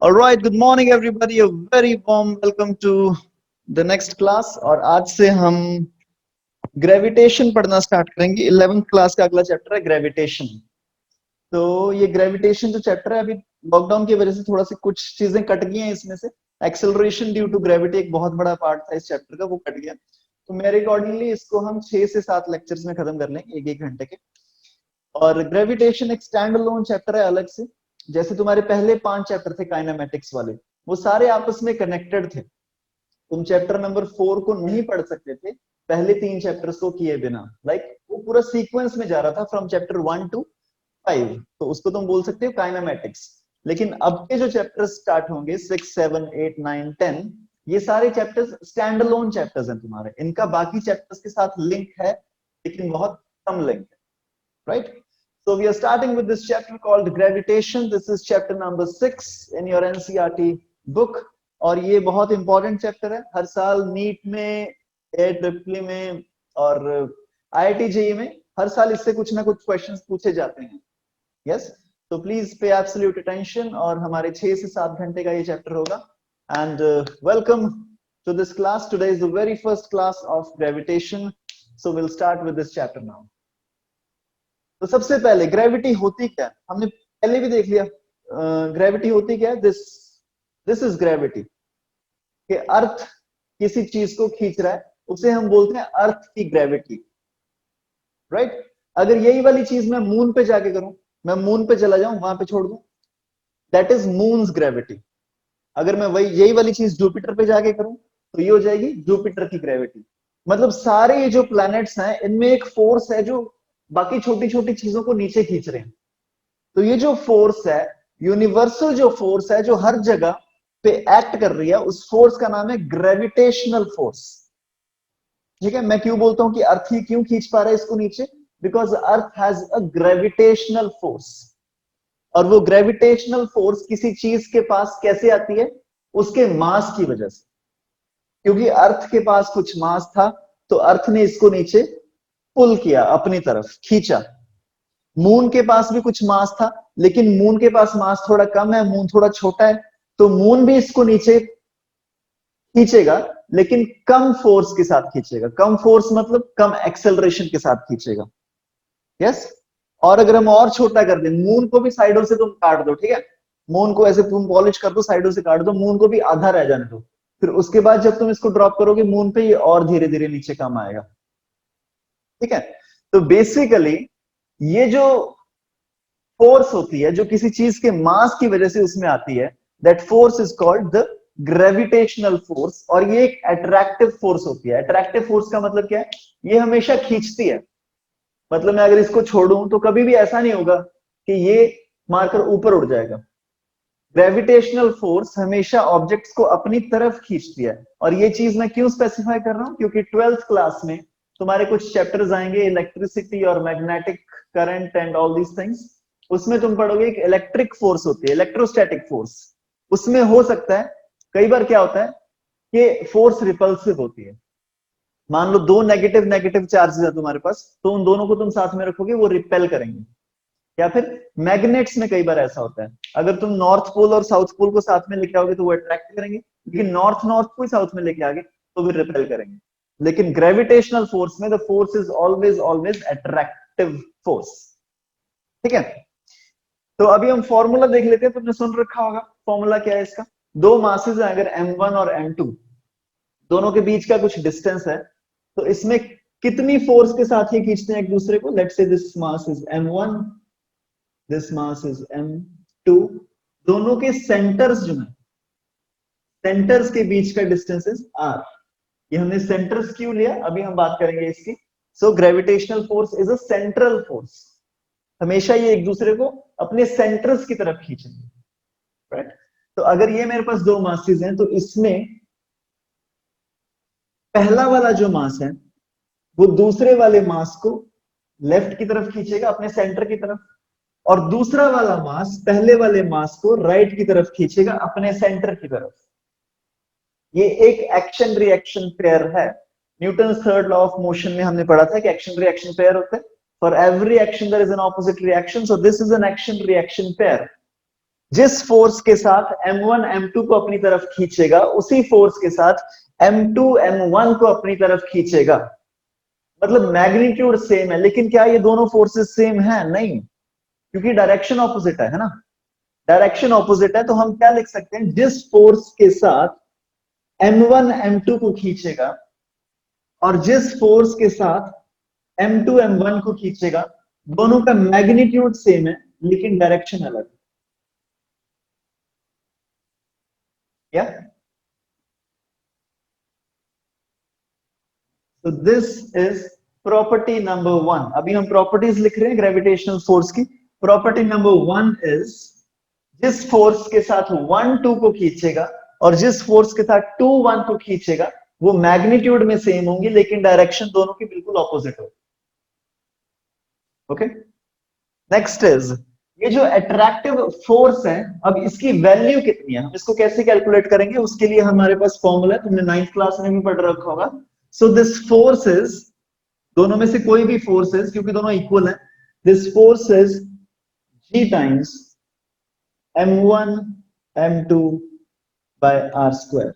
All right, good morning everybody. A very warm welcome to the next class. और आज से हम gravitation पढ़ना स्टार्ट करेंगे। 11th क्लास का अगला चैप्टर है ग्रेविटेशन। तो ये ग्रेविटेशन जो चैप्टर है, अभी लॉकडाउन की वजह से थोड़ा सी कुछ चीजें कट गई हैं इसमें से। एक्सेलरेशन ड्यू टू ग्रेविटी एक बहुत बड़ा पार्ट था इस चैप्टर का, वो कट गया। तो मेरे अकॉर्डिंगली इसको हम 6 से 7 लेक्चर्स में खत्म कर लेंगे, एक घंटे के। और ग्रेविटेशन एक स्टैंड अलोन चैप्टर है अलग से। जैसे तुम्हारे पहले 5 चैप्टर थे काइनेमेटिक्स वाले, वो सारे आपस में कनेक्टेड थे। तुम चैप्टर नंबर 4 को नहीं पढ़ सकते थे पहले 3 चैप्टर्स को किए बिना। वो पूरा सीक्वेंस में जा रहा था फ्रॉम चैप्टर 1 to 5, तो उसको तुम बोल सकते हो काइनेमेटिक्स। लेकिन अब के जो चैप्टर्स स्टार्ट होंगे 6, 7, 8, 9, 10, ये सारे चैप्टर्स स्टैंड अलोन चैप्टर्स हैं तुम्हारे। इनका बाकी चैप्टर्स के साथ लिंक है, लेकिन बहुत कम लिंक है, right? So we are starting with this chapter called gravitation. This is chapter number 6 in your NCERT book. और ये बहुत इंपॉर्टेंट चैप्टर है। हर साल नीट में, AIEEE में और IIT JEE में हर साल इससे कुछ ना कुछ क्वेश्चंस पूछे जाते हैं। यस, तो प्लीज पे एब्सोल्यूट अटेंशन। और हमारे 6 से 7 घंटे का ये चैप्टर होगा। And welcome to this class. Today is the very first class of gravitation, so will start with this chapter now. तो सबसे पहले ग्रेविटी होती क्या है, हमने पहले भी देख लिया। ग्रेविटी होती क्या है? This is gravity. कि अर्थ किसी चीज को खींच रहा है, उसे हम बोलते हैं अर्थ की ग्रेविटी, राइट? अगर यही वाली चीज मैं मून पे जाके करूं, मैं मून पे चला जाऊं, वहां पे छोड़ दूं, दैट इज मून्स ग्रेविटी। अगर मैं यही वाली चीज जुपिटर पे जाके करूं, तो ये हो जाएगी जुपिटर की ग्रेविटी। मतलब सारे ये जो प्लैनेट्स हैं, इनमें एक फोर्स है जो बाकी छोटी छोटी चीजों को नीचे खींच रहे हैं। तो ये जो फोर्स है, यूनिवर्सल जो फोर्स है, जो हर जगह पे एक्ट कर रही है, उस फोर्स का नाम है ग्रेविटेशनल फोर्स। ठीक है, मैं क्यों बोलता हूं कि अर्थ ही क्यों खींच पा रहा है इसको नीचे? Because earth has a gravitational force. और वो ग्रेविटेशनल फोर्स किसी चीज के पास कैसे आती है? उसके मास की वजह से। क्योंकि अर्थ के पास कुछ मास था, तो अर्थ ने इसको नीचे पुल किया, अपनी तरफ खींचा। मून के पास भी कुछ मास था, लेकिन मून के पास मास थोड़ा कम है, मून थोड़ा छोटा है, तो मून भी इसको नीचे खींचेगा, लेकिन कम फोर्स के साथ खींचेगा। कम फोर्स मतलब कम एक्सेलरेशन के साथ खींचेगा। यस। और अगर हम और छोटा कर दें, मून को भी साइडों से तुम काट दो, ठीक है, मून को ऐसे तुम पॉलिश कर दो, साइडों से काट दो, मून को भी आधा रह जाने दो। फिर उसके बाद जब तुम इसको ड्रॉप करोगे मून पे, ये और धीरे धीरे नीचे कम आएगा। ठीक है, तो बेसिकली ये जो फोर्स होती है, जो किसी चीज के मास की वजह से उसमें आती है, that force is called the gravitational force. और ये एक अट्रैक्टिव फोर्स होती है। अट्रैक्टिव फोर्स का मतलब क्या है? ये हमेशा खींचती है। मतलब मैं अगर इसको छोड़ूं तो कभी भी ऐसा नहीं होगा कि ये मारकर ऊपर उड़ जाएगा। ग्रेविटेशनल फोर्स हमेशा ऑब्जेक्ट्स को अपनी तरफ खींचती है। और ये चीज मैं क्यों स्पेसिफाई कर रहा हूं? क्योंकि 12th क्लास में तुम्हारे कुछ चैप्टर्स आएंगे, इलेक्ट्रिसिटी और magnetic current and all these things. उसमें तुम पढ़ोगे एक इलेक्ट्रिक फोर्स होती है, इलेक्ट्रोस्टैटिक फोर्स। उसमें हो सकता है, कई बार क्या होता है कि फोर्स रिपल्सिव होती है। मान लो दो नेगेटिव नेगेटिव चार्जेस है तुम्हारे पास, तो उन दोनों को तुम साथ में रखोगे, वो रिपेल करेंगे। या फिर मैग्नेट्स में कई बार ऐसा होता है, अगर तुम नॉर्थ पोल और साउथ पोल को साथ में लेके आओगे तो वो अट्रैक्ट करेंगे, लेकिन नॉर्थ नॉर्थ को साउथ में लेके आगे तो भी रिपेल करेंगे। लेकिन ग्रेविटेशनल फोर्स में the force is always always attractive force. ठीक है, तो अभी हम फॉर्मूला देख लेते हैं। तुमने सुन रखा होगा फॉर्मूला क्या है इसका। दो मासेस है, अगर m1 और m2, दोनों के बीच का कुछ डिस्टेंस है, तो इसमें कितनी फोर्स के साथ ये खींचते हैं एक दूसरे को? Let's say this mass is m1, this mass is m2। दोनों के सेंटर्स जो है, सेंटर्स के बीच का डिस्टेंस इज r। ये हमने सेंटर्स क्यों लिया, अभी हम बात करेंगे इसकी। So gravitational force is a central force. हमेशा ये एक दूसरे को अपने सेंटर्स की तरफ खींचेंगे, राइट? तो अगर ये मेरे पास दो मासेस हैं, तो इसमें पहला वाला जो मास है वो दूसरे वाले मास को लेफ्ट की तरफ खींचेगा, अपने सेंटर की तरफ। और दूसरा वाला मास पहले वाले मास को राइट की तरफ खींचेगा, अपने सेंटर की तरफ। ये एक एक्शन रिएक्शन पेयर है। Newton third law of motion में हमने पढ़ा था कि एक्शन रिएक्शन पेयर होते हैं। For every action there is an opposite reaction, so this is an action reaction pair. जिस फोर्स के साथ m1 m2 को अपनी तरफ खींचेगा उसी फोर्स के साथ m2 m1 को अपनी तरफ खींचेगा। मतलब मैग्नीट्यूड सेम है, लेकिन क्या ये दोनों फोर्सेस सेम है? नहीं, क्योंकि डायरेक्शन ऑपोजिट है ना। डायरेक्शन ऑपोजिट है तो हम क्या लिख सकते हैं, जिस फोर्स के साथ m1 m2 को खींचेगा और जिस फोर्स के साथ m2 m1 को खींचेगा, दोनों का मैग्नीट्यूड सेम है लेकिन डायरेक्शन अलग है। क्या? तो दिस इज प्रॉपर्टी नंबर 1। अभी हम प्रॉपर्टीज लिख रहे हैं ग्रेविटेशनल फोर्स की। प्रॉपर्टी नंबर 1 इज, जिस फोर्स के साथ 1 2 को खींचेगा और जिस फोर्स के साथ 2 1 को खींचेगा, वो मैग्नीट्यूड में सेम होंगी लेकिन डायरेक्शन दोनों की बिल्कुल ऑपोजिट होगी। ओके, नेक्स्ट इज, ये जो अट्रैक्टिव फोर्स है, अब इसकी वैल्यू कितनी है, हम इसको कैसे कैलकुलेट करेंगे, उसके लिए हमारे पास फॉर्मूला है, तुमने 9th क्लास में भी पढ़ रखा होगा। सो दिस फोर्स इज, दोनों में से कोई भी फोर्स इज, क्योंकि दोनों इक्वल है, this force is g times m1 m2 by r square.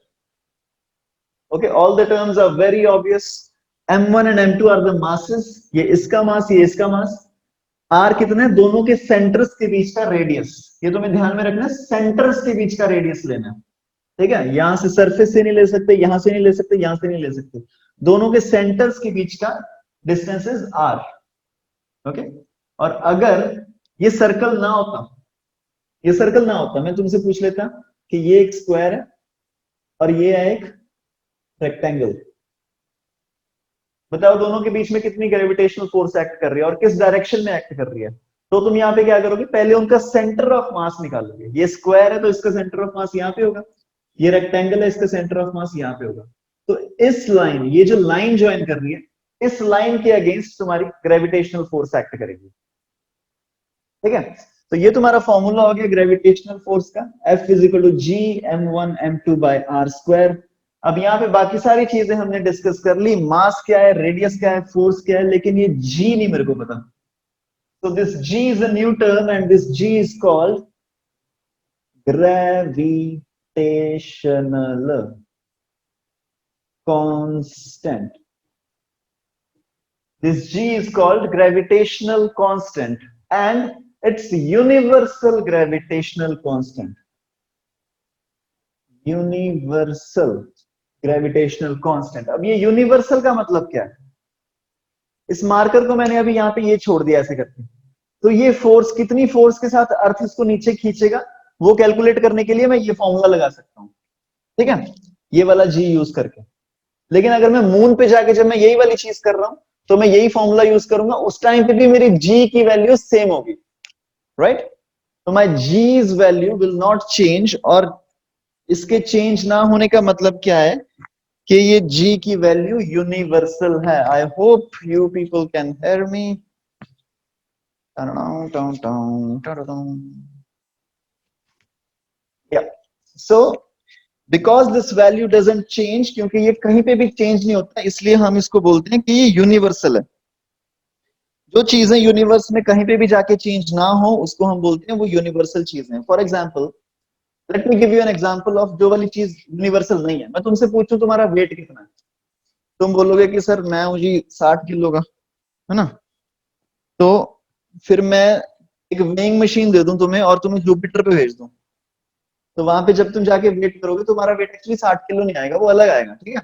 Okay, all the terms are very obvious. m1 and m2 are the masses. ये इसका मास, ये इसका मास। r कितना है, दोनों के सेंटर्स के बीच का रेडियस। ये तुम्हें ध्यान में रखना है, सेंटर्स के बीच का रेडियस लेना है, ठीक है। यहां से सरफेस से नहीं ले सकते, यहां से नहीं ले सकते, यहां से नहीं ले सकते, दोनों के सेंटर्स के बीच का डिस्टेंस इज r। ओके, और अगर ये सर्कल ना होता, ये सर्कल ना होता, मैं तुमसे पूछ लेता कि ये एक स्क्वायर है और ये है एक रेक्टेंगल, बताओ दोनों के बीच में कितनी ग्रेविटेशनल फोर्स एक्ट कर रही है और किस डायरेक्शन में एक्ट कर रही है। तो तुम यहाँ पे क्या करोगे, पहले उनका सेंटर ऑफ मास निकालोगे। ये स्क्वायर है तो इसका सेंटर ऑफ मास यहाँ पे होगा, ये रेक्टेंगल है, इसका सेंटर ऑफ मास यहाँ पे होगा। तो इस लाइन, ये जो लाइन ज्वाइन कर रही है, इस लाइन के अगेंस्ट तुम्हारी ग्रेविटेशनल फोर्स एक्ट करेगी, ठीक है। तो ये तुम्हारा फॉर्मूला हो गया ग्रेविटेशनल फोर्स का, F is equal to G m1 m2 by r square. अब यहाँ पे बाकी सारी चीजें हमने डिस्कस कर ली, मास क्या है, रेडियस क्या है, फोर्स क्या है, लेकिन ये g नहीं मेरे को पता। So this g is a new term and this g is called gravitational constant. This g is called gravitational constant and it's universal gravitational constant. Universal gravitational constant. अब ये universal का मतलब क्या है, इस मार्कर को मैंने अभी यहाँ पे ये छोड़ दिया ऐसे करके। तो ये फोर्स, कितनी फोर्स के साथ अर्थ इसको नीचे खींचेगा, वो कैलकुलेट करने के लिए मैं ये फॉर्मूला लगा सकता हूँ, ठीक है, ये वाला जी यूज करके। लेकिन अगर मैं मून पे जाके जब मैं यही वाली चीज कर रहा हूं तो मैं यही फॉर्मूला यूज करूंगा, उस टाइम पे भी मेरी जी की वैल्यू सेम होगी, राइट। तो माई जीज वैल्यू विल नॉट चेंज, और इसके चेंज ना होने का मतलब क्या है कि ये जी की वैल्यू यूनिवर्सल है। I hope you people can hear me. So because this value doesn't change, क्योंकि ये कहीं पे भी चेंज नहीं होता, इसलिए हम इसको बोलते हैं कि ये यूनिवर्सल है। जो चीजें यूनिवर्स में कहीं पे भी जाके चेंज ना हो उसको हम बोलते हैं वो यूनिवर्सल चीजें। For example, let me give you an example of जो वाली चीज यूनिवर्सल नहीं है। मैं तुमसे पूछूं तुम्हारा वेट कितना है, तुम बोलोगे कि सर मैं हूँ जी 60 किलो का, है ना। तो फिर मैं एक वेइंग मशीन दे दूं तुम्हें और तुम्हें जुपिटर पे भेज दूं, तो वहां पे जब तुम जाके वेट करोगे तुम्हारा वेट एक्चुअली 60 किलो नहीं आएगा, वो अलग आएगा, ठीक है।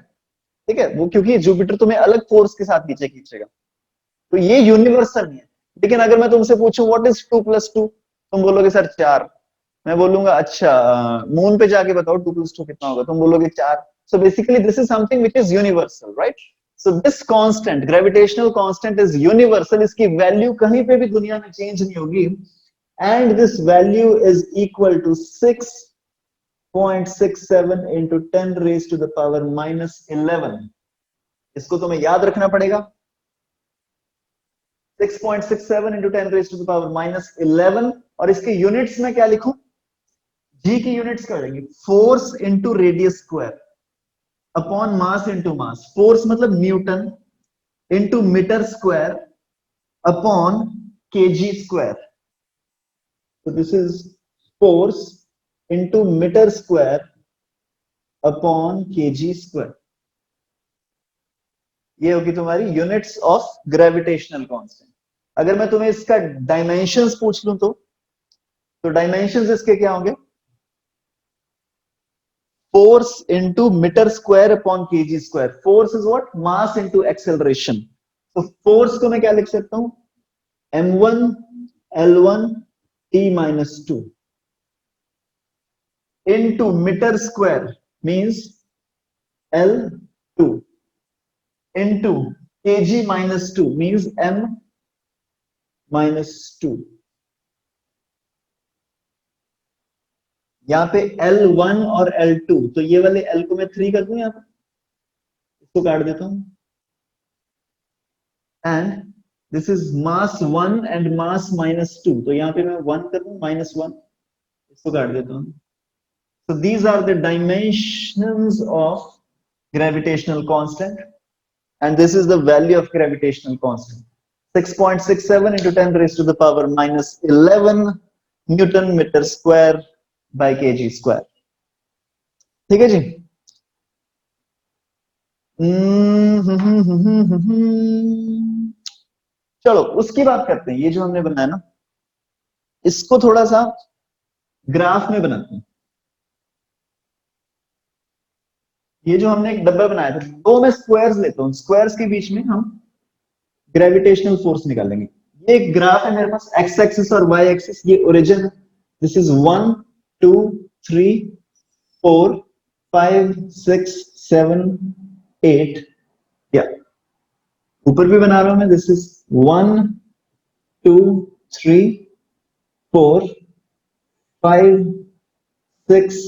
ठीक है, वो क्योंकि जुपिटर तुम्हें अलग फोर्स के साथ नीचे खींचेगा, तो ये यूनिवर्सल नहीं है। लेकिन अगर मैं तुमसे पूछूं व्हाट इज 2 + 2, तुम बोलोगे सर 4। मैं बोलूंगा अच्छा मून पे जाके बताओ 2 + 2 कितना होगा, तुम बोलोगे 4। So basically this is something which is universal, right. So this constant, gravitational constant is universal, इसकी वैल्यू कहीं पे भी दुनिया में चेंज नहीं होगी, and this value is equal to 6.67 into 10⁻⁻11। इसको तुम्हें याद रखना पड़ेगा, 6.67 into 10⁻⁻11। और इसके यूनिट्स में क्या लिखूं, जी की यूनिट्स क्या रहेंगी, force into radius square upon mass into mass. Force मतलब newton into metre square upon KG square. So this is force into metre square upon KG square. ये होगी तुम्हारी यूनिट्स ऑफ ग्रेविटेशनल कांस्टेंट। अगर मैं तुम्हें इसका डायमेंशंस पूछ लूं तो डायमेंशंस इसके क्या होंगे? Force into metre square upon KG square. Force is what? Mass into acceleration. तो फोर्स को मैं क्या लिख सकता हूं? m1 l1 t minus 2 into meter square means l2 into kg minus 2 means m minus 2। यहाँ पे L1 और L2, तो ये वाले L को मैं 3 कर दूं, यहाँ पे इसको काट देता हूं। And this is mass 1 and mass -2, तो यहाँ पे मैं 1 कर दूं, -1, इसको काट देता हूं। So these are the dimensions of gravitational constant, and this is the value of gravitational constant: 6.67 into 10 raised to the power -11 Newton meter square by kg square। ठीक है जी। चलो उसकी बात करते हैं। ये जो हमने बनाया ना, इसको थोड़ा सा ग्राफ में बनाते हैं। ये जो हमने एक डब्बा बनाया था, दो मैं स्क्वायर्स लेता हूं, स्क्वायर्स के बीच में हम ग्रेविटेशनल फोर्स निकालेंगे। ये एक ग्राफ है मेरे पास, एक्स एक्सिस और वाई एक्सिस, ये ओरिजिन है। दिस इज 1 2 3 4 5 6 7 8, या ऊपर भी बना रहा हूं मैं। This is 1 2 3 4 5 6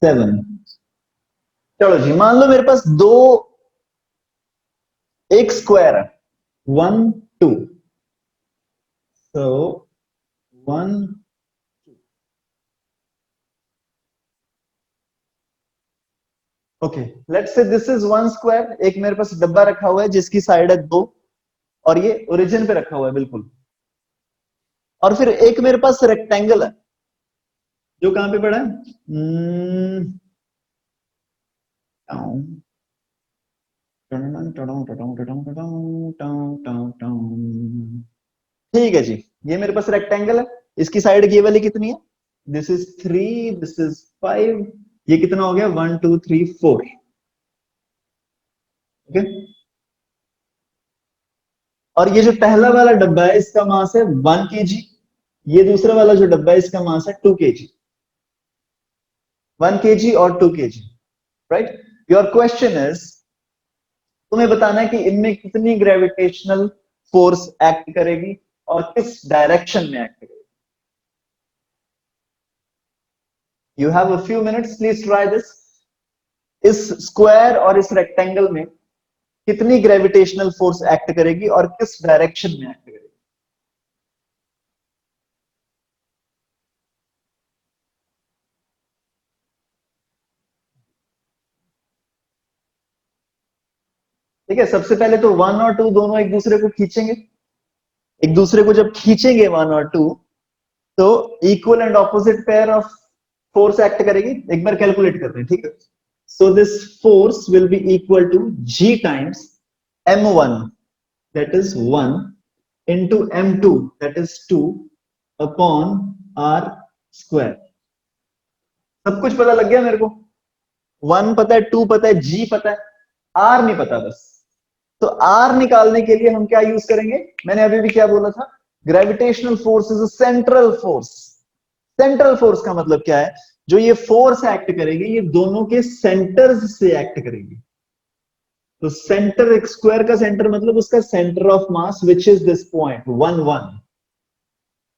7। चलो जी, मान लो मेरे पास दो, एक स्क्वायर है 1 2, so 1 okay, let's say this is 1 square. एक मेरे पास डब्बा रखा हुआ है जिसकी साइड है 2, और ये ओरिजिन पे रखा हुआ है बिल्कुल। और फिर एक मेरे पास रेक्टेंगल है जो कहां पे पड़ा है? ठीक है जी, ये मेरे पास रेक्टेंगल है। इसकी साइड ये वाली कितनी है? दिस इज 3, दिस इज 5, ये कितना हो गया? 1 2 3 4। ओके, और ये जो पहला वाला डब्बा है इसका मास है 1 केजी। ये दूसरा वाला जो डब्बा है इसका मास है 2 केजी। 1 केजी और 2 KG, right? Your question is, तुम्हें बताना है कि इनमें कितनी ग्रेविटेशनल फोर्स एक्ट करेगी और किस डायरेक्शन में एक्ट करेगी। You have a few minutes, please try this. इस स्क्वायर और इस रेक्टेंगल में कितनी ग्रेविटेशनल फोर्स एक्ट करेगी और किस डायरेक्शन में एक्ट करेगी? ठीक है, सबसे पहले तो 1 और 2 दोनों एक दूसरे को खींचेंगे। एक दूसरे को जब खींचेंगे 1 और 2, तो equal and opposite pair of force act करेगी। एक बार कैलकुलेट करते हैं, ठीक है? So this force will be equal to G times m1, that is 1, into m2, that is 2, upon r square। सब कुछ पता लग गया मेरे को। 1 पता है, 2 पता है, G पता है, R नहीं पता बस। तो R निकालने के लिए हम क्या यूज करेंगे? मैंने अभी भी क्या बोला था? Gravitational force is a central force. Central force का मतलब क्या है? जो ये फोर्स एक्ट करेगी, ये दोनों के सेंटर्स से एक्ट करेगी। तो सेंटर, एक स्क्वायर का सेंटर मतलब उसका centre of mass, which is this point 1 1।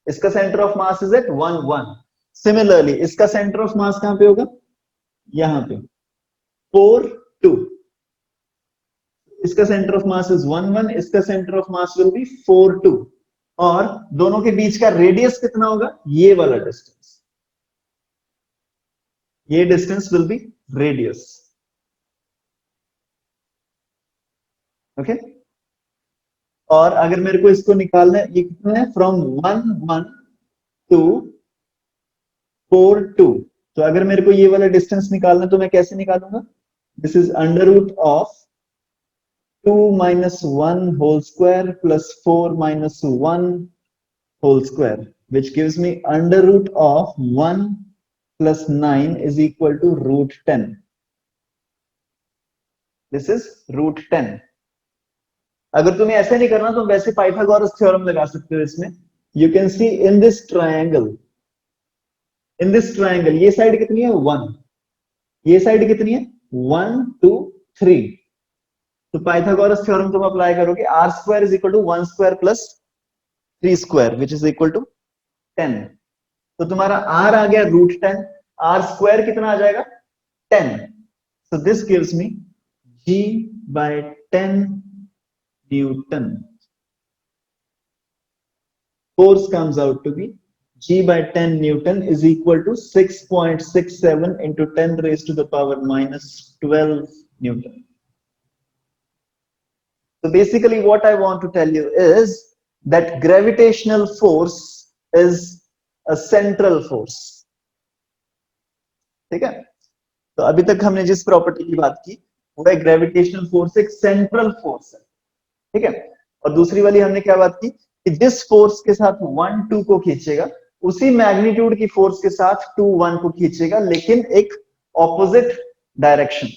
इसका centre of mass is at 1 1। Similarly इसका सेंटर ऑफ मास कहां पे होगा? यहां पे 4 2। इसका सेंटर ऑफ मास इज 1 1, इसका centre of mass will be 4 2। और दोनों के बीच का रेडियस कितना होगा? ये वाला डिस्टेंस, ये distance will be radius. Okay, और अगर मेरे को इसको निकालना है, ये कितना है? From 1 1 to 4 2। तो अगर मेरे को ये वाला डिस्टेंस निकालना तो मैं कैसे निकालूंगा? This is under root of 2 minus 1 whole square plus 4 minus 1 whole square, which gives me under root of 1 plus 9 is equal to root 10. This is root 10. अगर तुम्हें ऐसे नहीं करना तो वैसे पाइथागोरस थ्योरम लगा सकते हो इसमें. You can see in this triangle ये साइड कितनी है? 1. ये साइड कितनी है? 1 2 3. तो पाइथागोरस थ्योरम तुम अप्लाई करोगे, R square is equal to 1 square plus 3 square which is equal to 10. तो तुम्हारा r आ गया रूट 10. आर स्क्वायर कितना आ जाएगा? 10. So this gives me g by 10 newton. Force comes out to be g by 10 Newton is equal to 6.67 into 10 raised to the power minus 12 Newton. So basically what I want to tell you is that gravitational force is a central force. ठीक है? तो अभी तक हमने जिस property की बात की वो है ग्रेविटेशनल फोर्स एक सेंट्रल फोर्स है. ठीक है? और दूसरी वाली हमने क्या बात की कि जिस फोर्स के साथ 1 2 को खींचेगा उसी मैग्नीट्यूड की फोर्स के साथ 2 1 को खींचेगा, लेकिन एक ऑपोजिट डायरेक्शन.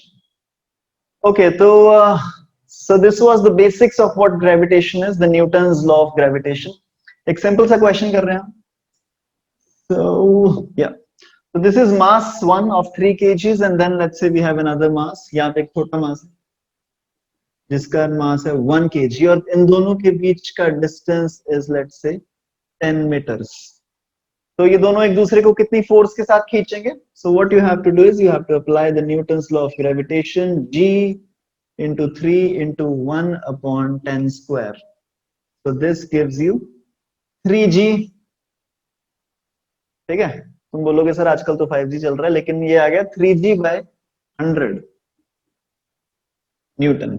ओके, तो so this was the basics of what gravitation is, the Newton's law of gravitation. एक सिंपल सा क्वेश्चन कर रहे हैं हम. So yeah, so this is mass 1 of 3 kgs and then let's say we have another mass. यहाँ पे एक छोटा मास है जिसका मास है 1 kg और इन दोनों के बीच का distance is let's say 10 metres. तो ये दोनों एक दूसरे को कितनी फोर्स के साथ खींचेंगे? So what you have to do is you have to apply the Newton's law of gravitation, g into 3 into 1 upon 10 square. So this gives you 3g. ठीक है? तुम बोलोगे सर आजकल तो 5g चल रहा है, लेकिन ये आ गया 3g by 100 Newton.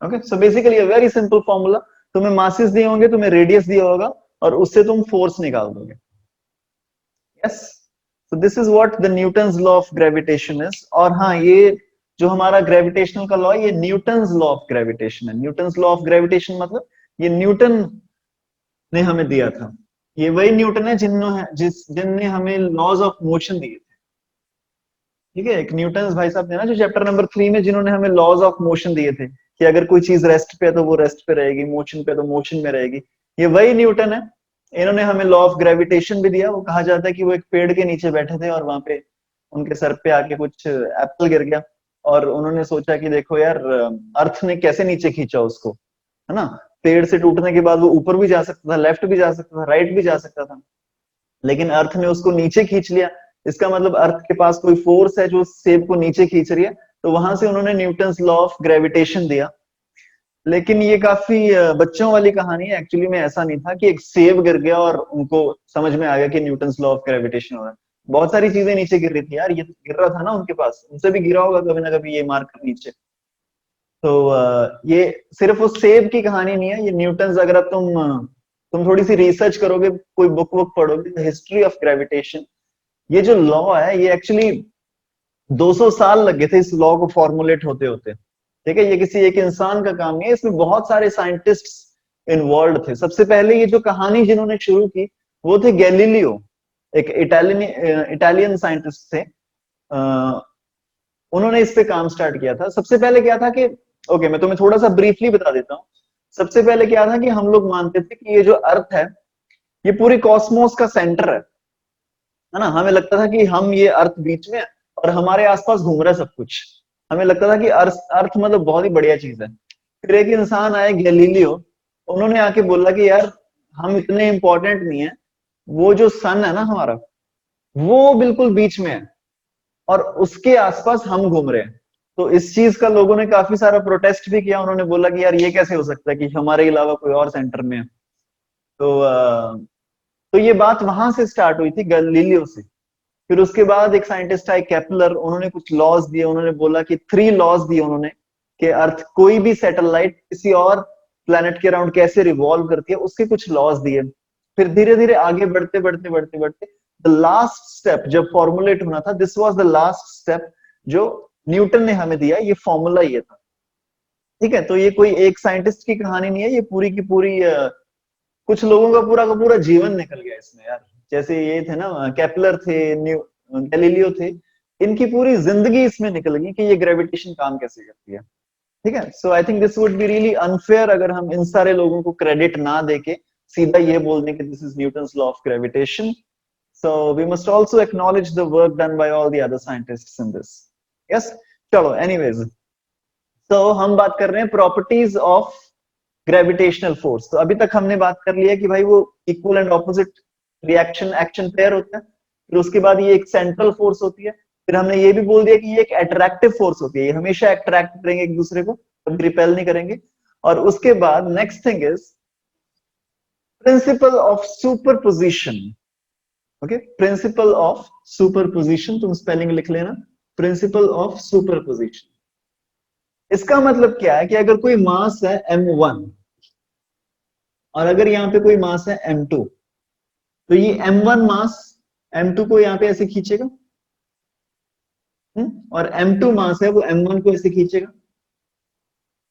Okay, so basically a very simple formula. तुम्हें मासेस दिए होंगे, तुम्हें रेडियस दिया होगा और उससे तुम फोर्स निकाल दोगे. Yes, so this is what the Newton's law of gravitation is. और हाँ, ये जो हमारा ग्रेविटेशनल का लॉ है ये न्यूटन्स लॉ ऑफ ग्रेविटेशन है. न्यूटन्स लॉ ऑफ ग्रेविटेशन मतलब ये न्यूटन ने हमें दिया था. ये वही न्यूटन है जिनने हमें लॉज ऑफ मोशन दिए थे. ठीक है, एक न्यूटन भाई साहब ने ना जो चैप्टर नंबर 3 में जिन्होंने हमें लॉज ऑफ मोशन दिए थे कि अगर कोई चीज रेस्ट पे है तो वो रेस्ट पे रहेगी, मोशन पे तो मोशन में रहेगी. ये वही न्यूटन है. इन्होंने हमें लॉ ऑफ ग्रेविटेशन भी दिया. वो कहा जाता है कि वो एक पेड़ के नीचे बैठे थे और वहां पे उनके सर पे आके कुछ एप्पल गिर गया और उन्होंने सोचा कि देखो यार, अर्थ ने कैसे नीचे खींचा उसको, है ना. पेड़ से टूटने के बाद वो ऊपर भी जा सकता था, लेफ्ट भी जा सकता था, राइट भी जा सकता था, लेकिन अर्थ ने उसको नीचे खींच लिया. इसका मतलब अर्थ के पास कोई फोर्स है जो सेब को नीचे खींच रही है. तो वहां से उन्होंने न्यूटन्स लॉ ऑफ ग्रेविटेशन दिया. लेकिन ये काफी बच्चों वाली कहानी है. एक्चुअली में ऐसा नहीं था कि एक सेब गिर गया और उनको समझ में आ गया कि न्यूटन्स लॉ ऑफ ग्रेविटेशन हो रहा है. बहुत सारी चीजें नीचे गिर रही थी यार. ये गिर रहा था ना उनके पास, उनसे भी गिरा होगा कभी ना कभी ये मार्कर नीचे. तो ये सिर्फ उस सेब की कहानी नहीं है. ये न्यूटन्स, अगर अब तुम थोड़ी सी रिसर्च करोगे, कोई बुक पढ़ोगे, हिस्ट्री ऑफ ग्रेविटेशन, ये जो लॉ है ये एक्चुअली 200 साल लग गए थे इस लॉ को फॉर्मुलेट होते होते. ठीक है, ये किसी एक इंसान का काम नहीं है. इसमें बहुत सारे साइंटिस्ट इन्वॉल्व थे. सबसे पहले ये जो कहानी जिन्होंने शुरू की वो थे गैलीलियो, एक इटालियन साइंटिस्ट थे. उन्होंने इस पे काम स्टार्ट किया था. सबसे पहले क्या था कि ओके, मैं तुम्हें थोड़ा सा ब्रीफली बता देता हूँ. सबसे पहले क्या था कि हम लोग मानते थे कि ये जो अर्थ है ये पूरी कॉस्मोस का सेंटर है ना. हमें लगता था कि हम ये अर्थ बीच में और हमारे आसपास घूम रहा है सब कुछ. हमें लगता था कि अर्थ मतलब बहुत ही बढ़िया चीज है. फिर एक इंसान आए गैलीलियो, उन्होंने आके बोला कि यार हम इतने इंपॉर्टेंट नहीं है, वो जो सन है ना हमारा वो बिल्कुल बीच में है और उसके आसपास हम घूम रहे हैं. तो इस चीज का लोगों ने काफी सारा प्रोटेस्ट भी किया. उन्होंने बोला कि यार ये कैसे हो सकता है कि हमारे अलावा कोई और सेंटर में है. तो ये बात वहां से स्टार्ट हुई थी गैलीलियो से. फिर उसके बाद एक साइंटिस्ट आए केपलर, उन्होंने कुछ लॉज दिए. उन्होंने बोला कि 3 लॉज दिए उन्होंने कि अर्थ कोई भी सैटेलाइट किसी और प्लेनेट के अराउंड कैसे रिवॉल्व करती है, उसके कुछ लॉज दिए. फिर धीरे धीरे आगे बढ़ते बढ़ते बढ़ते बढ़ते द लास्ट स्टेप जब फॉर्मुलेट होना था, this was the last step जो न्यूटन ने हमें दिया, ये फॉर्मूला ये था। ठीक है, तो ये कोई एक साइंटिस्ट की कहानी नहीं है, ये पूरी की पूरी कुछ लोगों का पूरा जीवन निकल गया इसमें यार। जैसे ये थे ना, केपलर थे, न्यू गैलीलियो थे, इनकी पूरी जिंदगी इसमें निकल गई कि ये ग्रेविटेशन काम कैसे करती है। ठीक है, so I think this would be really unfair अगर हम इन सारे लोगों को क्रेडिट ना देके सीधा ये बोल दें कि this is Newton's law of gravitation. So we must also acknowledge the work done by all the other scientists in this. Yes, चलो एनीवेज, तो हम बात कर रहे हैं प्रॉपर्टीज ऑफ ग्रेविटेशनल फोर्स। तो अभी तक हमने बात कर लिया कि भाई वो equal and opposite reaction action pair होता है, फिर उसके बाद ये एक सेंट्रल फोर्स होती है, फिर हमने ये भी बोल दिया कि ये एक अट्रैक्टिव फोर्स होती है, ये हमेशा अट्रैक्ट करेंगे एक दूसरे को, कभी रिपेल नहीं करेंगे। और उसके बाद next thing is principal of superposition. Okay, principal of superposition, तुम स्पेलिंग लिख लेना, प्रिंसिपल ऑफ सुपरपोजिशन। इसका मतलब क्या है कि अगर कोई मास है m1 और अगर यहाँ पे कोई मास है m2, तो ये m1 मास m2 को यहाँ पे ऐसे खींचेगा, और m2 मास है वो m1 को ऐसे खींचेगा।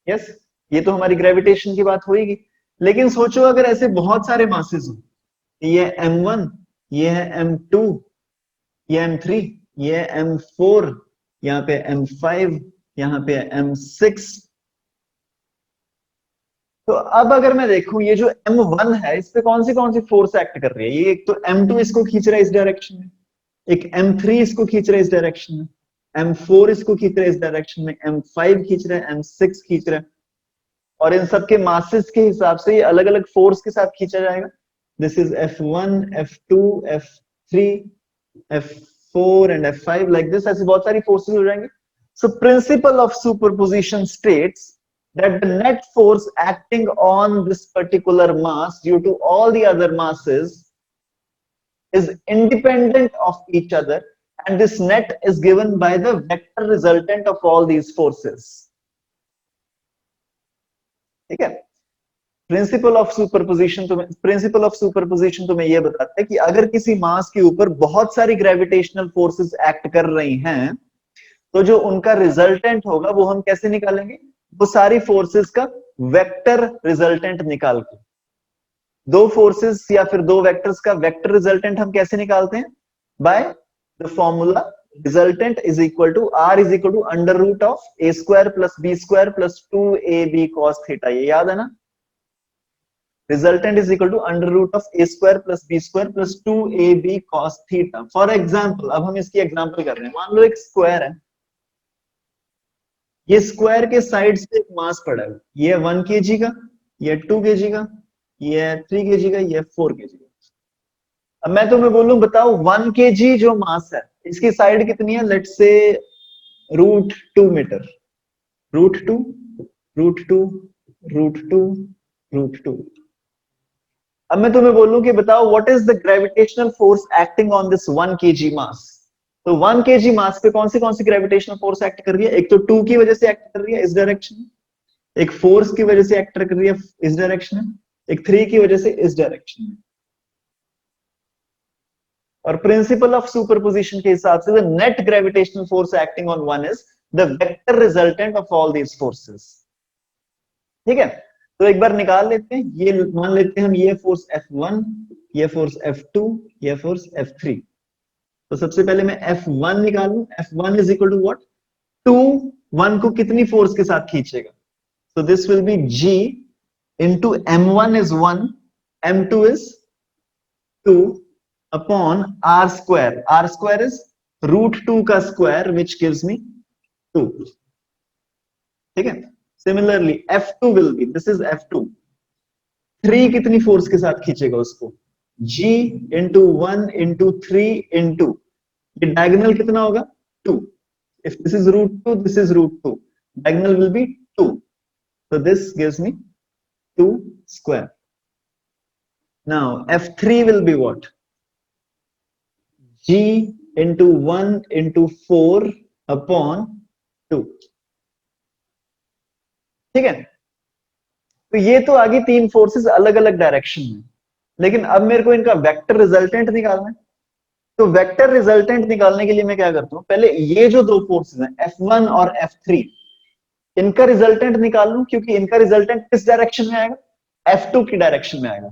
यस, ये तो हमारी ग्रेविटेशन की बात होगी। लेकिन सोचो अगर ऐसे बहुत सारे मासेस हो, ये m1, ये है m2, ये m3, ये है m4, यहाँ पे m5, यहाँ पे m6। तो अब अगर मैं देखूं ये जो m1 है, इस पे कौन सी फोर्स एक्ट कर रही है? ये एक तो m2 इसको खींच रहा है इस डायरेक्शन में, एक m3 इसको खींच रहा है इस डायरेक्शन में, m4 इसको खींच रहा है इस डायरेक्शन में, m5 खींच रहा है, m6 खींच रहा है, और इन सबके मासेस के हिसाब से ये अलग अलग फोर्स के साथ खींचा जाएगा। This is f1, f2, f3, f4 and f5 like this, ऐसे बहुत सारी फोर्सेस हो जाएंगे। So principle of superposition states that the net force acting on this particular mass due to all the other masses is independent of each other, and this net is given by the vector resultant of all these forces. ठीक है, principal of superposition तुम्हें यह बताता है कि अगर किसी मास के ऊपर बहुत सारी ग्रेविटेशनल फोर्सेस एक्ट कर रही हैं, तो जो उनका रिजल्टेंट होगा वो हम कैसे निकालेंगे? वो सारी फोर्सेस का वेक्टर रिजल्टेंट निकाल के, दो फोर्सेस या फिर दो वेक्टर्स का वेक्टर रिजल्टेंट हम कैसे निकालते हैं? By the formula resultant is equal to R is equal to under root of A square plus B square plus 2ab cos theta. ये याद है ना? Resultant is equal to under root of A square plus B square plus 2ab cos theta. For example, अब हम इसकी example कर रहे हैं, मान लो एक स्क्वायर है, ये स्क्वायर के साइड से एक मास पड़ा है, ये 1 kg का, ये 2 kg का, ये 3 kg का, ये 4 kg का। अब मैं तुम्हें बोलूं, बताओ 1 kg जो मास है, इसकी साइड कितनी है? Let's say √2 metre, √2, √2, √2, √2। अब मैं तुम्हें बोलूं कि बताओ what is the gravitational force acting on this 1 kg मास। तो 1 kg मास पे कौन सी ग्रेविटेशनल फोर्स एक्ट कर रही है? एक तो 2 की वजह से एक्ट कर रही है इस डायरेक्शन में, एक फोर्स की वजह से एक्ट कर रही है इस डायरेक्शन में, एक 3 की वजह से इस डायरेक्शन में। और प्रिंसिपल ऑफ सुपरपोजिशन के हिसाब से the net gravitational force acting on one is the vector resultant of all these forces. ठीक है, तो एक बार निकाल लेते हैं, ये मान लेते हैं हम, ये फोर्स F1, ये फोर्स F2, ये फोर्स F3। तो सबसे पहले मैं F1 निकालूं, F1 is equal to what? 2, 1 को कितनी फोर्स के साथ खींचेगा? So this will be G into M1 is 1, M2 is 2 upon R square. R square is √2 का square which gives me 2. ठीक है, similarly F2 will be, this is F2, 3 कितनी force के साथ खींचेगा उसको? G into 1 into 3 into, ये diagonal कितना होगा? 2. If this is √2, this is √2, diagonal will be 2. So this gives me 2 square. Now F3 will be what? G into 1 into 4 upon 2. ठीक है, तो ये तो आगे तीन फोर्सेस अलग अलग डायरेक्शन में, लेकिन अब मेरे को इनका वेक्टर रिजल्टेंट निकालना है। तो वेक्टर रिजल्टेंट निकालने के लिए मैं क्या करता हूं, पहले ये जो दो फोर्सेस हैं F1 और F3, इनका रिजल्टेंट निकाल लूं, क्योंकि इनका रिजल्टेंट किस डायरेक्शन में आएगा, F2 की डायरेक्शन में आएगा।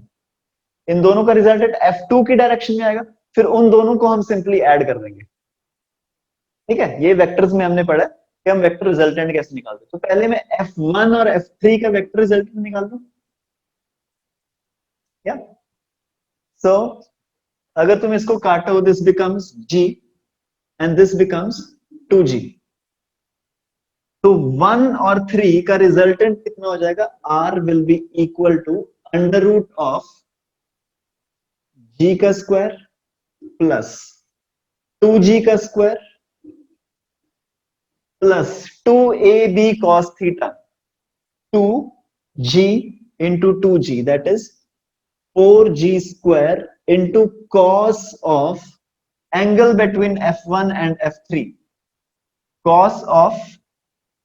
इन दोनों का रिजल्टेंट F2 की डायरेक्शन में आएगा, फिर उन दोनों को हम सिंपली ऐड कर देंगे। ठीक है, ये वेक्टर्स में हमने पढ़ा कि हम वेक्टर रिजल्टेंट कैसे निकालते हैं। तो पहले मैं F1 और F3 का वेक्टर रिजल्टेंट निकाल दूं क्या। सो अगर तुम इसको काटो, this becomes G and this becomes 2G। तो 1 और 3 का रिजल्टेंट कितना हो जाएगा, R will be equal to under root of G का स्क्वायर प्लस 2G का square plus 2AB cos theta 2G into 2G, that is 4G square into cos of angle between F1 and F3, cos of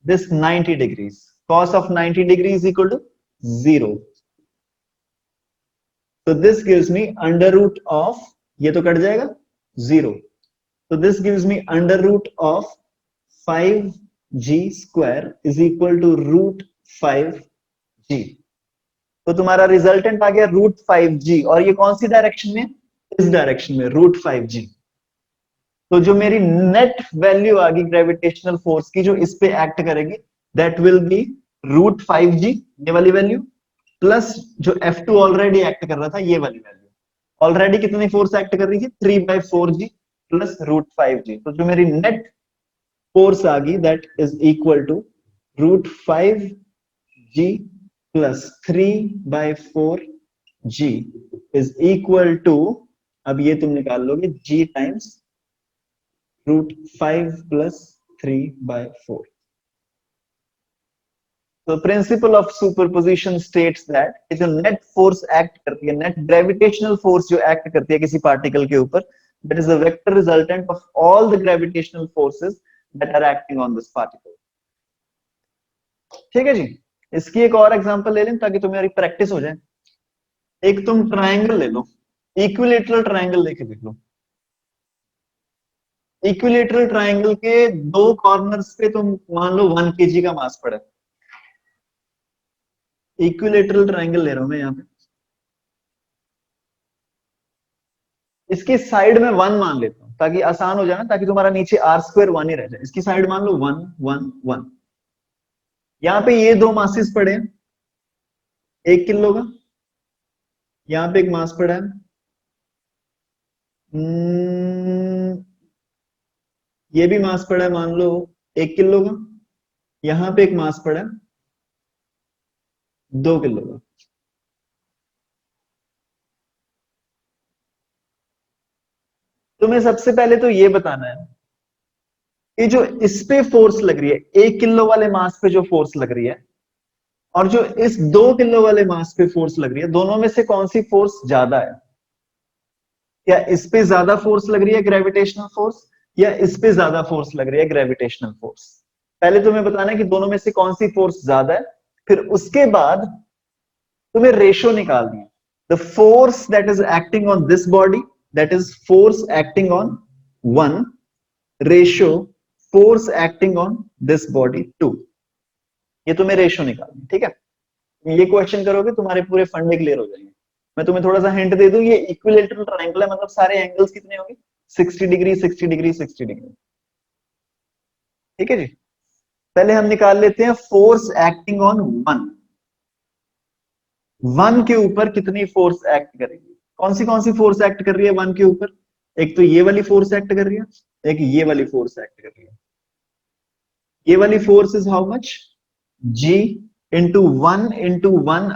this 90 degrees, cos of 90 degrees equal to 0. So this gives me under root of, ये तो cut जाएगा 0, so this gives me under root of 5G square is equal to root 5G. तो तुम्हारा resultant आ गया root 5G, और ये कौन सी direction में, इस डायरेक्शन में रूट 5G। तो जो मेरी नेट वैल्यू आ गई ग्रेविटेशनल फोर्स की जो इस पे एक्ट करेगी, that will be root 5G, ये वाली वैल्यू, प्लस जो F2 ऑलरेडी एक्ट कर रहा था, ये वाली वैल्यू। ऑलरेडी कितनी फोर्स एक्ट कर रही थी, 3/4G प्लस रूट 5G। तो जो मेरी नेट फोर्स आ गई, that is equal to root 5G plus 3/4G is equal to, अब ये तुम निकाल लोगे, G टाइम्स रूट 5 प्लस 3/4। तो principle of superposition states that जो नेट फोर्स एक्ट करती है, नेट ग्रेविटेशनल फोर्स जो एक्ट करती है किसी पार्टिकल के ऊपर, that is the vector resultant of all the gravitational forces that are acting on this particle. ठीक है जी, इसकी एक और एग्जांपल ले लें ताकि तुम्हारी प्रैक्टिस हो जाए। एक तुम ट्रायंगल ले लो, इक्विलेटरल ट्रायंगल लेके देख लो। इक्विलेटरल ट्रायंगल के दो कॉर्नर्स पे तुम मान लो 1 kg का मास पड़ा है। इक्विलेटरल ट्रायंगल ले रहा हूं मैं यहां पे, इसकी साइड में 1 मान लेता हूं ताकि आसान हो जाए ना, ताकि तुम्हारा नीचे R² 1 ही रह जाए। इसकी साइड मान लो 1 1 1। यहां पे ये दो मासेस पड़े हैं, 1 किलो का, यहां पे एक मास पड़ा है, ये भी मास पड़ा है मान लो 1 किलो का, यहां पे एक मास पड़ा है 2 किलो का। तुम्हें सबसे पहले तो ये बताना है कि जो इस पे फोर्स लग रही है, 1 किलो वाले मास पे जो फोर्स लग रही है, और जो इस 2 किलो वाले मास पे फोर्स लग रही है, दोनों में से कौन सी फोर्स ज्यादा है। क्या इस पे ज्यादा फोर्स लग रही है ग्रेविटेशनल फोर्स, या इस पे ज्यादा फोर्स लग रही है ग्रेविटेशनल फोर्स। पहले तुम्हें बताना है कि दोनों में से कौन सी फोर्स ज्यादा है, फिर उसके बाद तुम्हें रेशो निकालनी है। The force that is acting on this body, that is force acting on 1 ratio force acting on this body 2। ये तुम्हें रेशो निकालनी है। ठीक है, ये क्वेश्चन करोगे तुम्हारे पूरे फंडे क्लियर हो जाएंगे। मैं तुम्हें थोड़ा सा हिंट दे दूं, ये इक्विलेटरल ट्रायंगल है, मतलब सारे एंगल्स कितने होंगे, 60 डिग्री 60 डिग्री 60 डिग्री। ठीक है जी, पहले हम निकाल लेते हैं फोर्स एक्टिंग ऑन 1 के ऊपर कितनी फोर्स एक्ट करेगी। कौन सी फोर्स एक्ट कर रही है 1 के ऊपर, एक तो ये वाली फोर्स एक्ट कर रही है, एक ये वाली फोर्स एक्ट कर रही है। ये वाली force is how much, G into 1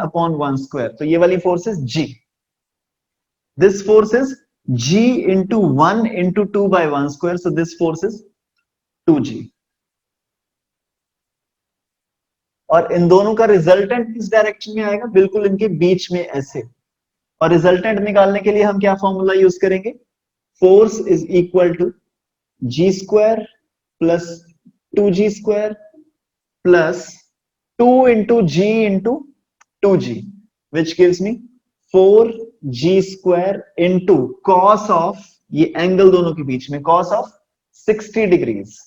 upon 1 square, तो ये वाली force is G। This force is G into 1 into 2 by 1 square, so this force is 2G। और इन दोनों का रिजल्टेंट किस डायरेक्शन में आएगा, बिल्कुल इनके बीच में ऐसे। और रिजल्टेंट निकालने के लिए हम क्या फॉर्मूला यूज करेंगे, force is equal to G square plus 2G square plus 2 into G into 2G, which gives me 4G square into cos of ये एंगल दोनों के बीच में cos of 60 degrees,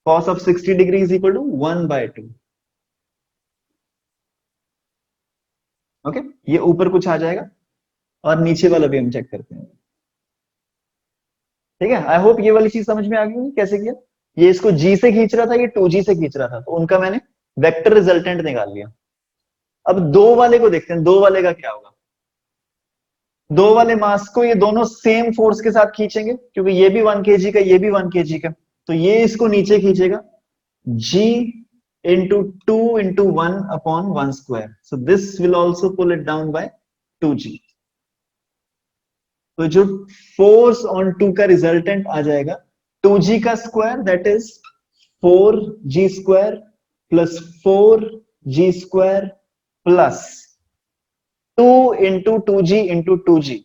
cos of 60 degree is equal to 1/2। Okay, ये ऊपर कुछ आ जाएगा और नीचे वाला भी हम चेक करते हैं। ठीक है, आई होप ये वाली चीज समझ में आ गई कैसे किया। ये इसको जी से खींच रहा था, ये 2g से खींच रहा था, तो उनका मैंने वेक्टर रिजल्टेंट निकाल लिया। अब दो वाले को देखते हैं, दो वाले का क्या होगा। दो वाले मास को ये दोनों सेम फोर्स के साथ खींचेंगे, क्योंकि ये भी 1 kg का, ये भी 1 kg का, तो ये इसको नीचे खींचेगा, g into 2 into 1 upon 1 square. So this will also pull it down by 2g. तो जो फोर्स ऑन 2 का रिजल्टेंट आ जाएगा 2g का square, that is 4g square plus 4g square plus 2 into 2g into 2g.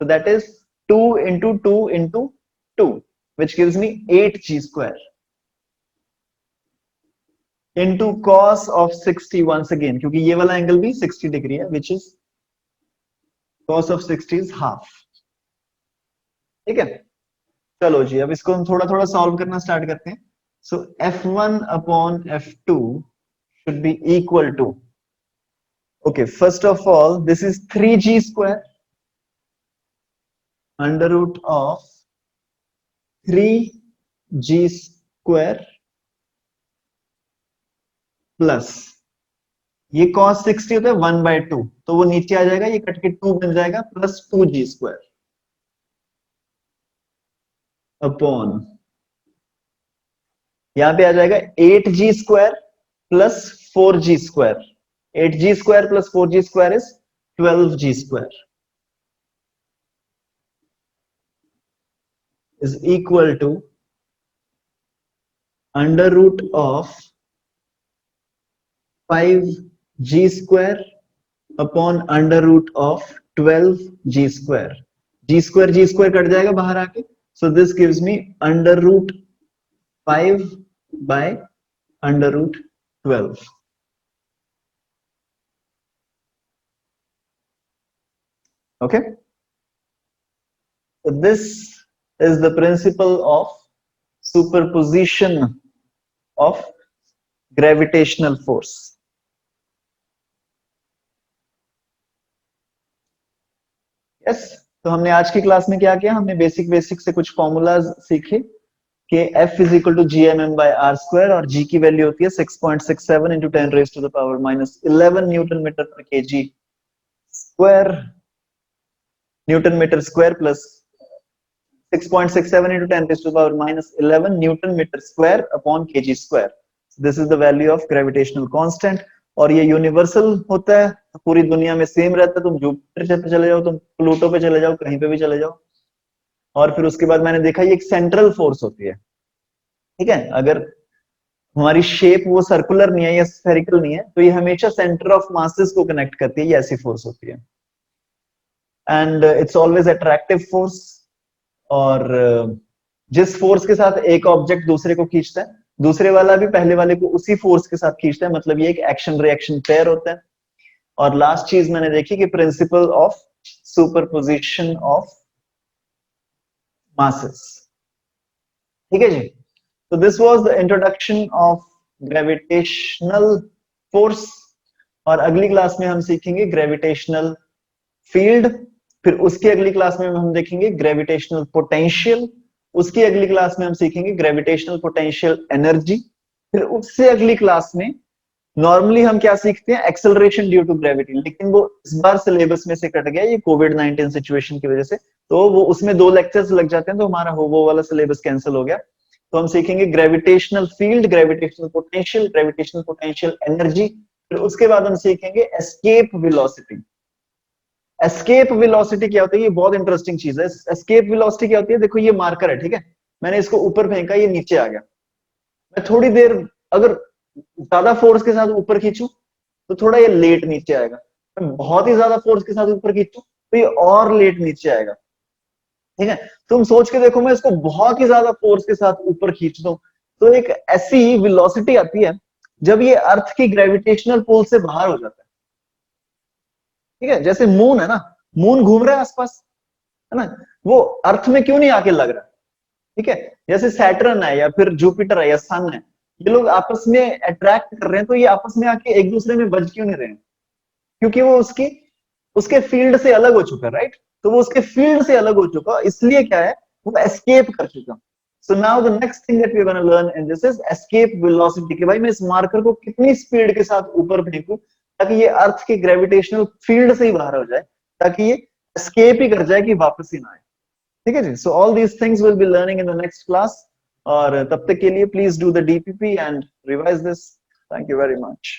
So that is 2 into 2 into 2, which gives me 8g square into cos of 60 once again, क्योंकि ये वाला angle भी 60 degree है, which is cos of 60 is half। ठीक है, चलो जी, अब इसको हम थोड़ा थोड़ा सॉल्व करना स्टार्ट करते हैं। सो f1 upon f2 should be equal to, okay, first of all this is 3g square under root of 3g square plus ये cos 60 होता है 1/2, तो वो नीचे आ जाएगा, ये कट के 2 बन जाएगा, प्लस 2g स्क्वायर अपॉन, यहां पे आ जाएगा 8g square plus 4g square. 8g square plus 4g square is 12g square is equal to under root of 5g square upon under root of 12g square. G square cut जाएगा बाहर आके, so this gives me under root 5 by under root 12। Okay, so this is the principle of superposition of gravitational force। yes, तो हमने आज की class में क्या किया, हमने बेसिक से कुछ फॉर्मूलाज सीखे कि F is equal to gmm/r² और g की वैल्यू होती है 6.67 into 10⁻⁻11 न्यूटन मीटर पर kg square, newton metre square plus 6.67 into 10⁻⁻11 newton metre square upon kg square. This is the value of gravitational constant, और ये universal होता है, पूरी दुनिया में सेम रहता है। तुम जुपिटर पे चले जाओ, तुम प्लूटो पे चले जाओ, कहीं पे भी चले जाओ। और फिर उसके बाद मैंने देखा ये एक सेंट्रल फोर्स होती है। ठीक है, अगर हमारी शेप वो सर्कुलर नहीं है या स्फेरिकल नहीं है, तो ये हमेशा सेंटर ऑफ मासेस को कनेक्ट करती है, ये ऐसी फोर्स होती है। And it's always attractive force, और जिस फोर्स के साथ एक ऑब्जेक्ट दूसरे को खींचता है, दूसरे वाला भी पहले वाले को उसी फोर्स के साथ खींचता है, मतलब ये एक एक्शन रिएक्शन पेयर होता है। और लास्ट चीज मैंने देखी कि principal of superposition of masses. ठीक है जी, तो this was the introduction of gravitational force, और अगली क्लास में हम सीखेंगे ग्रेविटेशनल फील्ड, फिर उसकी अगली क्लास में हम देखेंगे ग्रेविटेशनल पोटेंशियल, उसकी अगली क्लास में हम सीखेंगे ग्रेविटेशनल पोटेंशियल एनर्जी, फिर उससे अगली क्लास में नॉर्मली हम क्या सीखते हैं, एक्सेलरेशन ड्यू टू ग्रेविटी, लेकिन वो इस बार सिलेबस में से कट गया ये कोविड-19 सिचुएशन की वजह से, तो वो उसमें 2 लेक्चर्स लग जाते हैं, तो हमारा वो वाला सिलेबस कैंसिल हो गया। तो हम सीखेंगे gravitational field, gravitational potential energy, फिर उसके बाद हम सीखेंगे एस्केप वेलोसिटी। एस्केप वेलोसिटी क्या होती है, ये बहुत इंटरेस्टिंग चीज है। एस्केप वेलोसिटी क्या होती है, देखो ये मार्कर है, ठीक है, मैंने इसको ऊपर फेंका, ये नीचे आ गया, मैं थोड़ी देर अगर ज्यादा फोर्स के साथ ऊपर खींचू तो थोड़ा ये लेट नीचे आएगा, मैं बहुत ही ज्यादा फोर्स के साथ ऊपर खींचू तो ये और लेट नीचे आएगा। ठीक है, तुम सोच के देखो, मैं इसको बहुत ही ज्यादा फोर्स के साथ ऊपर खींच दूं तो एक ऐसी वेलोसिटी आती है जब ये अर्थ की ग्रेविटेशनल पुल से बाहर हो जाता है। ठीक है, जैसे मून है ना, मून घूम रहा है आसपास, है ना, वो अर्थ में क्यों नहीं आके लग रहा? ठीक है, जैसे सैटर्न है या फिर जुपिटर है या सन है, ये लोग आपस में अट्रैक्ट कर रहे हैं, तो ये आपस में आके एक दूसरे में बज क्यों नहीं रहे हैं? क्योंकि वो उसकी उसके फील्ड से अलग हो चुका, राइट? तो वो उसके फील्ड से अलग हो चुका, इसलिए क्या है, वो एस्केप कर चुका। So now the next thing that we are gonna learn in this is escape velocity, कि भाई मैं इस मार्कर को कितनी स्पीड के साथ ऊपर फेंकूं ताकि ये अर्थ के ग्रेविटेशनल फील्ड से ही बाहर हो जाए, ताकि ये एस्केप ही कर जाए कि वापस ही ना आए। ठीक है जी, so all these things will be learning in the next class. और तब तक के लिए please do the DPP and revise this. Thank you very much.